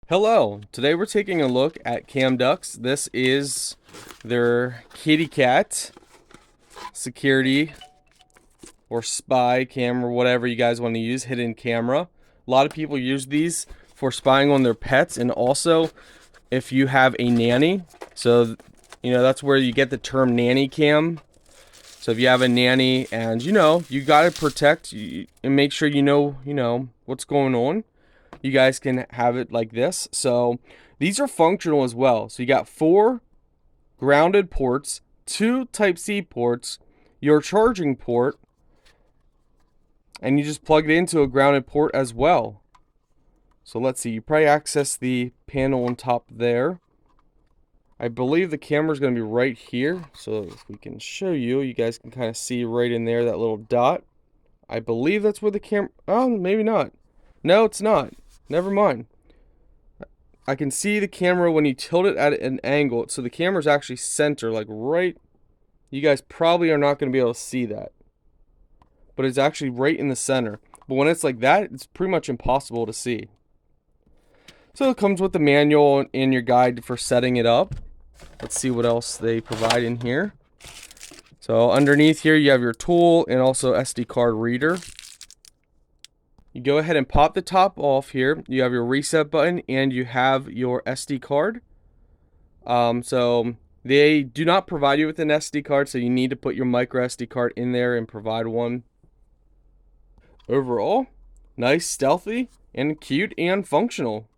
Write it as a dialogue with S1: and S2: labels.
S1: Hello, today we're taking a look at Cam Ducks. This is their kitty cat security or spy camera, whatever you guys want to use, hidden camera. A lot of people use these for spying on their pets, and also if you have a nanny. So, that's where you get the term nanny cam. So if you have a nanny and you got to protect and make sure you know what's going on, you guys can have it like this. So these are functional as well. So you got 4 grounded ports, 2 Type-C ports, your charging port, and you just plug it into a grounded port as well. So let's see, you probably access the panel on top there. I believe the camera is going to be right here. So if we can show you, you guys can kind of see right in there, that little dot. I believe that's where the camera, oh, maybe not. No, it's not. Never mind. I can see the camera when you tilt it at an angle. So the camera's actually center, like right. You guys probably are not going to be able to see that. But it's actually right in the center. But when it's like that, it's pretty much impossible to see. So it comes with the manual and your guide for setting it up. Let's see what else they provide in here. So underneath here, you have your tool and also SD card reader. You go ahead and pop the top off here. You have your reset button and you have your SD card. So they do not provide you with an SD card, so you need to put your micro SD card in there and provide one. Overall, nice, stealthy, and cute and functional.